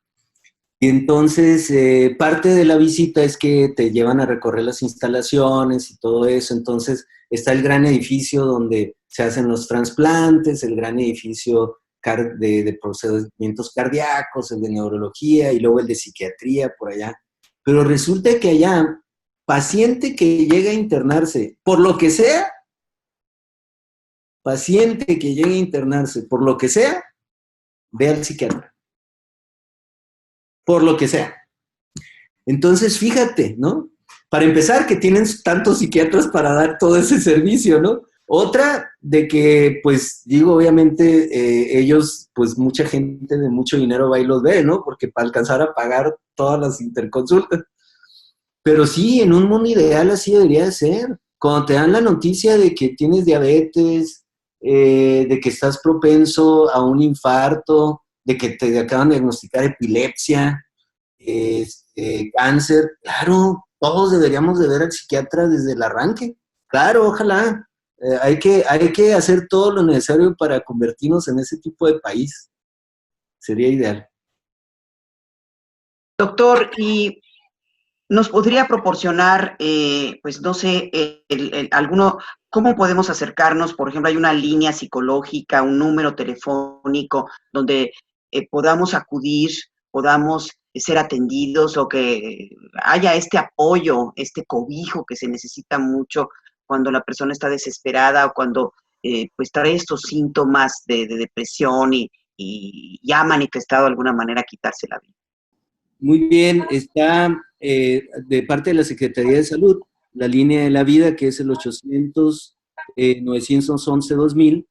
Y entonces, parte de la visita es que te llevan a recorrer las instalaciones y todo eso. Entonces, está el gran edificio donde se hacen los trasplantes, el gran edificio de procedimientos cardíacos, el de neurología y luego el de psiquiatría por allá. Pero resulta que allá, paciente que llega a internarse, por lo que sea, ve al psiquiatra. Por lo que sea. Entonces, fíjate, ¿no? Para empezar, que tienen tantos psiquiatras para dar todo ese servicio, ¿no? Otra, de que, pues, digo, obviamente, ellos, pues, mucha gente de mucho dinero va y los ve, ¿no? Porque para alcanzar a pagar todas las interconsultas. Pero sí, en un mundo ideal así debería de ser. Cuando te dan la noticia de que tienes diabetes, de que estás propenso a un infarto, de que te acaban de diagnosticar epilepsia, cáncer, claro, todos deberíamos de ver al psiquiatra desde el arranque. Claro, ojalá. Hay que hacer todo lo necesario para convertirnos en ese tipo de país. Sería ideal. Doctor, ¿y nos podría proporcionar, pues no sé, cómo podemos acercarnos? Por ejemplo, hay una línea psicológica, un número telefónico donde podamos acudir, podamos ser atendidos o que haya este apoyo, este cobijo que se necesita mucho cuando la persona está desesperada o cuando pues trae estos síntomas de depresión y ha manifestado de alguna manera quitarse la vida. Muy bien, está de parte de la Secretaría de Salud, la línea de la vida, que es el 800-911-2000,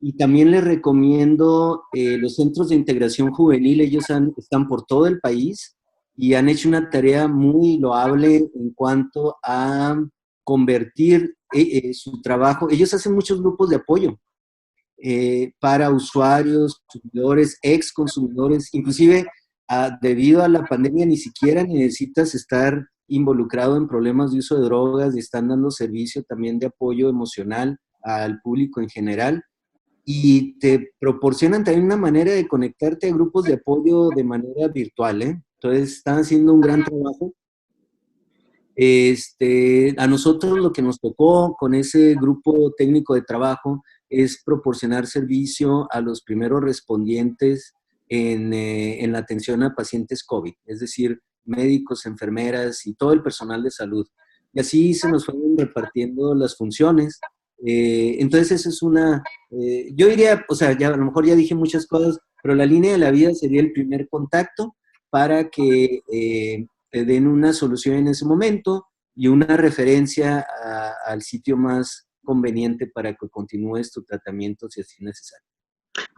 y también les recomiendo los centros de integración juvenil. Ellos están por todo el país y han hecho una tarea muy loable en cuanto a convertir su trabajo. Ellos hacen muchos grupos de apoyo para usuarios, consumidores, ex consumidores, inclusive debido a la pandemia ni siquiera necesitas estar involucrado en problemas de uso de drogas y están dando servicio también de apoyo emocional al público en general. Y te proporcionan también una manera de conectarte a grupos de apoyo de manera virtual, ¿eh? Entonces, están haciendo un gran trabajo. A nosotros lo que nos tocó con ese grupo técnico de trabajo es proporcionar servicio a los primeros respondientes en la atención a pacientes COVID, es decir, médicos, enfermeras y todo el personal de salud. Y así se nos fueron repartiendo las funciones. Entonces, eso es yo diría, o sea, ya, a lo mejor ya dije muchas cosas, pero la línea de la vida sería el primer contacto para que te den una solución en ese momento y una referencia al sitio más conveniente para que continúes tu tratamiento si es necesario.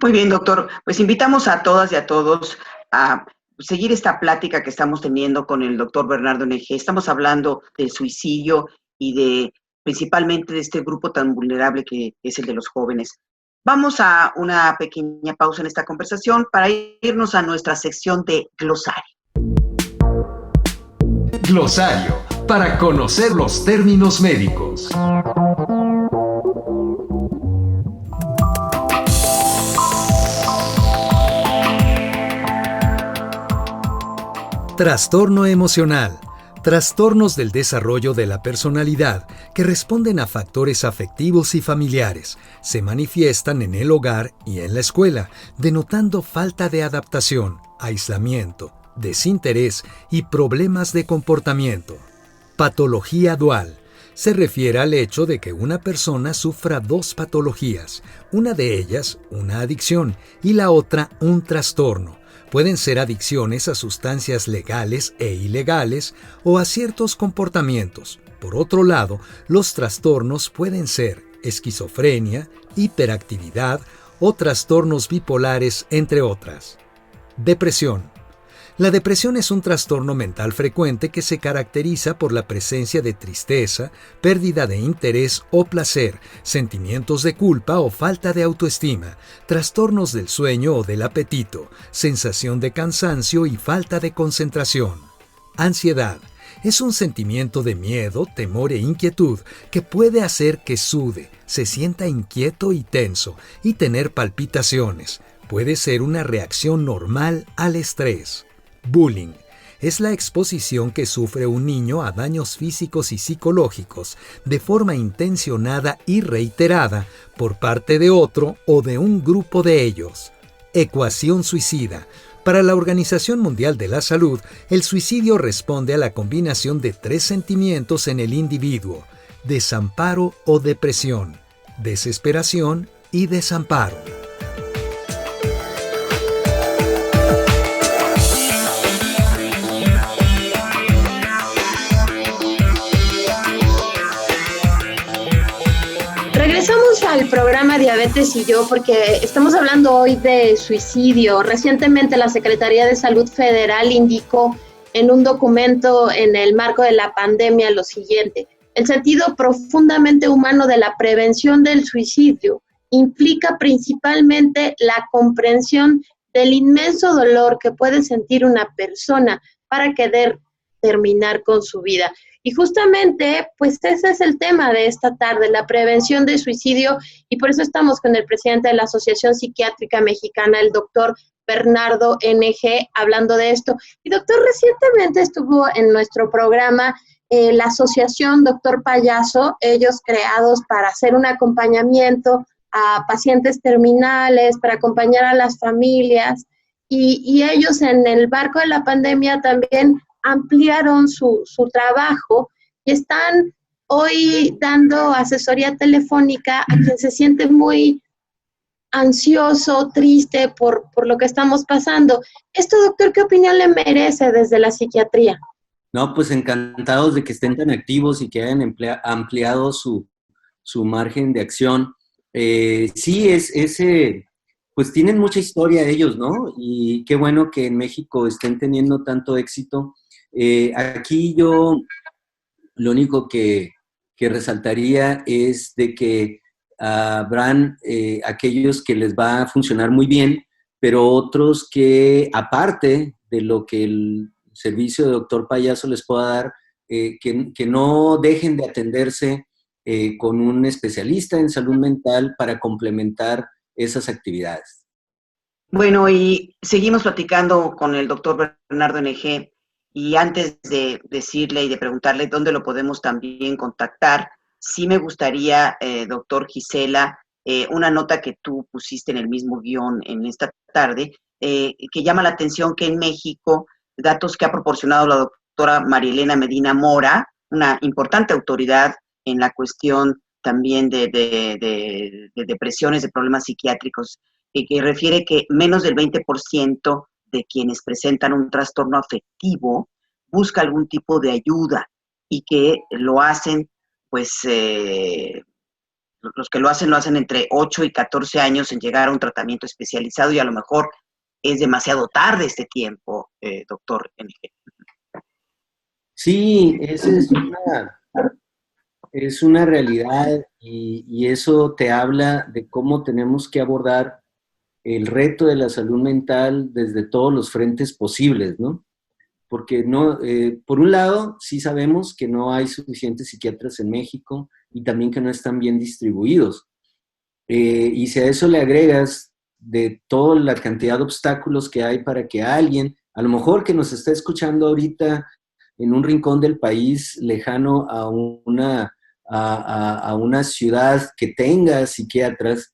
Muy bien, doctor. Pues invitamos a todas y a todos a seguir esta plática que estamos teniendo con el doctor Bernardo N.G. Estamos hablando del suicidio y principalmente de este grupo tan vulnerable que es el de los jóvenes. Vamos a una pequeña pausa en esta conversación para irnos a nuestra sección de glosario. Glosario, para conocer los términos médicos. Trastorno emocional. Trastornos del desarrollo de la personalidad que responden a factores afectivos y familiares. Se manifiestan en el hogar y en la escuela, denotando falta de adaptación, aislamiento, desinterés y problemas de comportamiento. Patología dual. Se refiere al hecho de que una persona sufra dos patologías, una de ellas una adicción y la otra un trastorno. Pueden ser adicciones a sustancias legales e ilegales o a ciertos comportamientos. Por otro lado, los trastornos pueden ser esquizofrenia, hiperactividad o trastornos bipolares, entre otras. Depresión. La depresión es un trastorno mental frecuente que se caracteriza por la presencia de tristeza, pérdida de interés o placer, sentimientos de culpa o falta de autoestima, trastornos del sueño o del apetito, sensación de cansancio y falta de concentración. Ansiedad. Es un sentimiento de miedo, temor e inquietud que puede hacer que sude, se sienta inquieto y tenso y tener palpitaciones. Puede ser una reacción normal al estrés. Bullying. Es la exposición que sufre un niño a daños físicos y psicológicos de forma intencionada y reiterada por parte de otro o de un grupo de ellos. Ecuación suicida. Para la Organización Mundial de la Salud, el suicidio responde a la combinación de 3 sentimientos en el individuo: desamparo o depresión, desesperación y desamparo. Regresamos al programa Diabetes y yo porque estamos hablando hoy de suicidio. Recientemente la Secretaría de Salud Federal indicó en un documento en el marco de la pandemia lo siguiente: el sentido profundamente humano de la prevención del suicidio implica principalmente la comprensión del inmenso dolor que puede sentir una persona para querer terminar con su vida. Y justamente, pues ese es el tema de esta tarde, la prevención del suicidio, y por eso estamos con el presidente de la Asociación Psiquiátrica Mexicana, el doctor Bernardo N.G., hablando de esto. Y doctor, recientemente estuvo en nuestro programa la asociación Doctor Payaso, ellos creados para hacer un acompañamiento a pacientes terminales, para acompañar a las familias, y ellos en el marco de la pandemia también ampliaron su trabajo y están hoy dando asesoría telefónica a quien se siente muy ansioso, triste por lo que estamos pasando. Esto, doctor, ¿qué opinión le merece desde la psiquiatría? No, pues encantados de que estén tan activos y que hayan ampliado su margen de acción. Sí, pues tienen mucha historia ellos, ¿no? Y qué bueno que en México estén teniendo tanto éxito. Aquí yo lo único que resaltaría es de que habrán aquellos que les va a funcionar muy bien, pero otros que, aparte de lo que el servicio de Doctor Payaso les pueda dar, que no dejen de atenderse con un especialista en salud mental para complementar esas actividades. Bueno, y seguimos platicando con el doctor Bernardo N.G., y antes de decirle y de preguntarle dónde lo podemos también contactar, sí me gustaría, doctor Gisela, una nota que tú pusiste en el mismo guión en esta tarde, que llama la atención que en México, datos que ha proporcionado la doctora Marielena Medina Mora, una importante autoridad en la cuestión también de depresiones, de problemas psiquiátricos, que refiere que menos del 20% de quienes presentan un trastorno afectivo busca algún tipo de ayuda, y que lo hacen, pues, los que lo hacen entre 8 y 14 años en llegar a un tratamiento especializado, y a lo mejor es demasiado tarde este tiempo, doctor N.G. Sí, esa es una realidad, y eso te habla de cómo tenemos que abordar el reto de la salud mental desde todos los frentes posibles, ¿no? Porque no, por un lado, sí sabemos que no hay suficientes psiquiatras en México y también que no están bien distribuidos. Y si a eso le agregas de toda la cantidad de obstáculos que hay para que alguien, a lo mejor que nos está escuchando ahorita en un rincón del país lejano a una ciudad que tenga psiquiatras,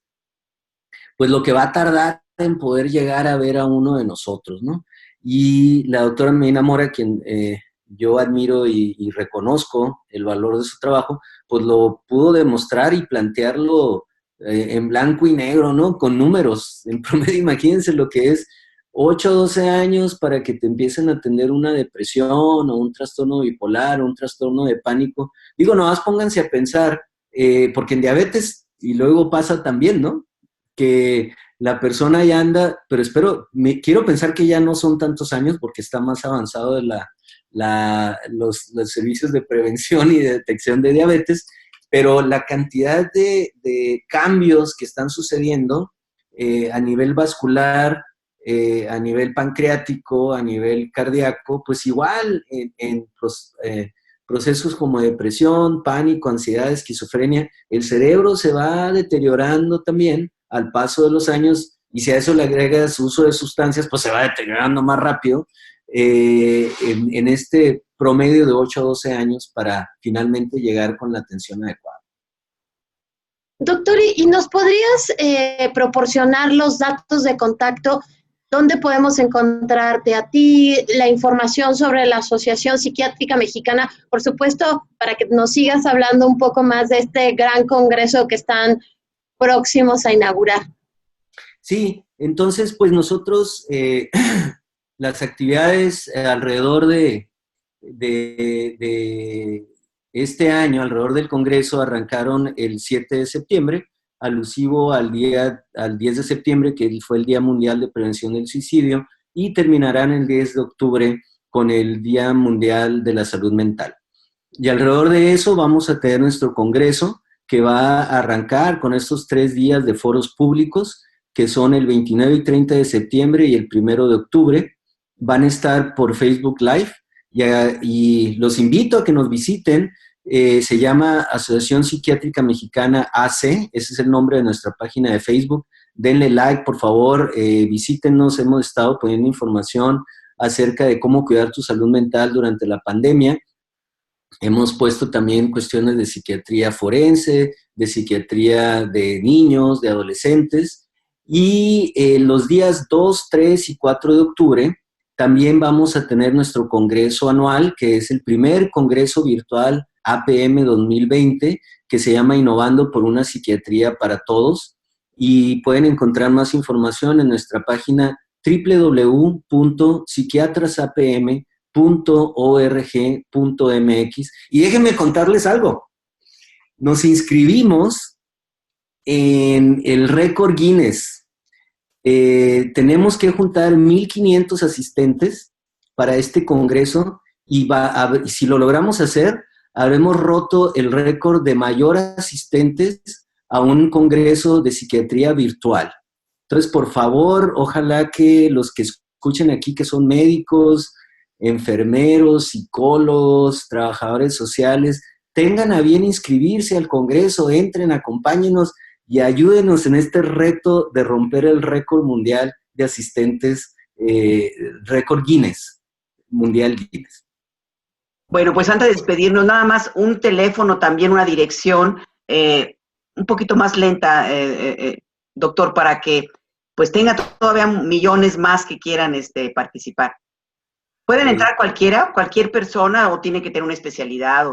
pues lo que va a tardar en poder llegar a ver a uno de nosotros, ¿no? Y la doctora Medina Mora, quien yo admiro y reconozco el valor de su trabajo, pues lo pudo demostrar y plantearlo en blanco y negro, ¿no? Con números. En promedio, imagínense lo que es 8 o 12 años para que te empiecen a atender una depresión o un trastorno bipolar o un trastorno de pánico. Digo, nomás pónganse a pensar, porque en diabetes, y luego pasa también, ¿no? Que la persona ya anda, pero quiero pensar que ya no son tantos años porque está más avanzado de los servicios de prevención y de detección de diabetes, pero la cantidad de cambios que están sucediendo a nivel vascular, a nivel pancreático, a nivel cardíaco, pues igual en procesos como depresión, pánico, ansiedad, esquizofrenia, el cerebro se va deteriorando también al paso de los años, y si a eso le agregas uso de sustancias, pues se va deteriorando más rápido en este promedio de 8 a 12 años para finalmente llegar con la atención adecuada. Doctor, ¿y nos podrías proporcionar los datos de contacto? ¿Dónde podemos encontrarte a ti? La información sobre la Asociación Psiquiátrica Mexicana, por supuesto, para que nos sigas hablando un poco más de este gran congreso que están próximos a inaugurar. Sí, entonces, pues nosotros, las actividades alrededor de este año, alrededor del Congreso, arrancaron el 7 de septiembre, alusivo al 10 de septiembre, que fue el Día Mundial de Prevención del Suicidio, y terminarán el 10 de octubre con el Día Mundial de la Salud Mental. Y alrededor de eso vamos a tener nuestro Congreso, que va a arrancar con estos 3 días de foros públicos, que son el 29 y 30 de septiembre y el 1 de octubre. Van a estar por Facebook Live, y los invito a que nos visiten. Se llama Asociación Psiquiátrica Mexicana AC, ese es el nombre de nuestra página de Facebook. Denle like, por favor, visítenos. Hemos estado poniendo información acerca de cómo cuidar tu salud mental durante la pandemia. Hemos puesto también cuestiones de psiquiatría forense, de psiquiatría de niños, de adolescentes. Y los días 2, 3 y 4 de octubre también vamos a tener nuestro congreso anual, que es el primer congreso virtual APM 2020, que se llama Innovando por una Psiquiatría para Todos. Y pueden encontrar más información en nuestra página www.psiquiatrasapm.org.mx. Y déjenme contarles algo. Nos inscribimos en el récord Guinness. Tenemos que juntar 1,500 asistentes para este congreso y si lo logramos hacer, habremos roto el récord de mayor asistentes a un congreso de psiquiatría virtual. Entonces, por favor, ojalá que los que escuchen aquí, que son médicos, enfermeros, psicólogos, trabajadores sociales, tengan a bien inscribirse al congreso, entren, acompáñenos y ayúdenos en este reto de romper el récord mundial de asistentes, récord Guinness, mundial Guinness. Bueno, pues antes de despedirnos, nada más un teléfono, también una dirección, un poquito más lenta, doctor, para que pues tenga todavía millones más que quieran participar. ¿Pueden entrar cualquier persona, o tiene que tener una especialidad?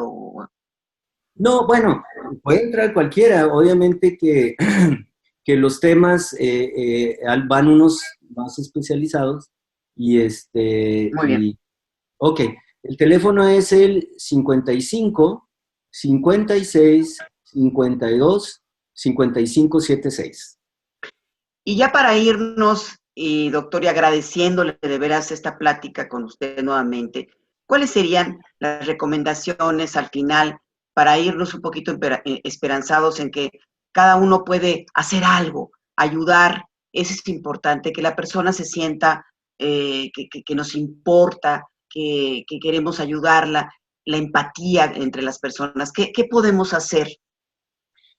No, bueno, puede entrar cualquiera. Obviamente que los temas van unos más especializados y Muy bien. Ok, el teléfono es el 55 56 52 55 76. Y ya para irnos, y doctor, y agradeciéndole de veras esta plática con usted nuevamente, ¿cuáles serían las recomendaciones al final para irnos un poquito esperanzados en que cada uno puede hacer algo, ayudar? Eso es importante, que la persona se sienta que nos importa, que queremos ayudarla, la empatía entre las personas. ¿Qué podemos hacer?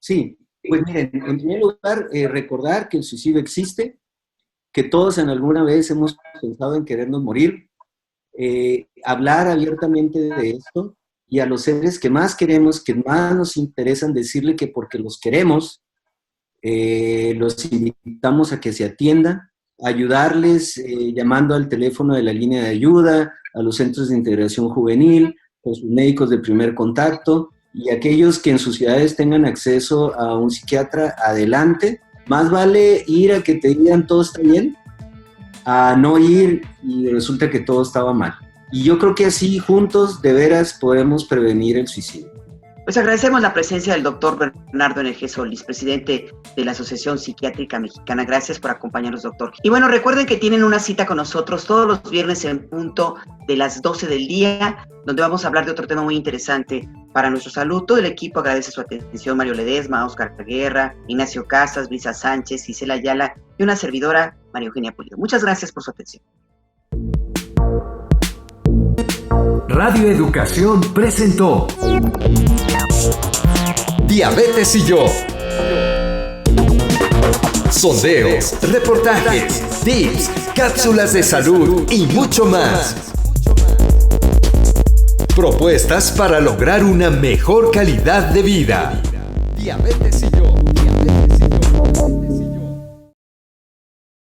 Sí, pues miren, en primer lugar, recordar que el suicidio existe, que todos en alguna vez hemos pensado en querernos morir, hablar abiertamente de esto, y a los seres que más queremos, que más nos interesan, decirle que porque los queremos, los invitamos a que se atiendan, ayudarles llamando al teléfono de la línea de ayuda, a los centros de integración juvenil, con sus médicos de primer contacto, y aquellos que en sus ciudades tengan acceso a un psiquiatra, adelante. Más vale ir a que te digan todo está bien, a no ir y resulta que todo estaba mal. Y yo creo que así juntos de veras podemos prevenir el suicidio. Pues agradecemos la presencia del doctor Bernardo N.G. Solís, presidente de la Asociación Psiquiátrica Mexicana. Gracias por acompañarnos, doctor. Y bueno, recuerden que tienen una cita con nosotros todos los viernes en punto de las 12 del día, donde vamos a hablar de otro tema muy interesante para nuestra salud. Todo el equipo agradece su atención: Mario Ledesma, Oscar Guerra, Ignacio Casas, Brisa Sánchez, Gisela Ayala y una servidora, María Eugenia Pulido. Muchas gracias por su atención. Radio Educación presentó Diabetes y yo. Sondeos, reportajes, tips, cápsulas de salud y mucho más. Propuestas para lograr una mejor calidad de vida. Diabetes y yo.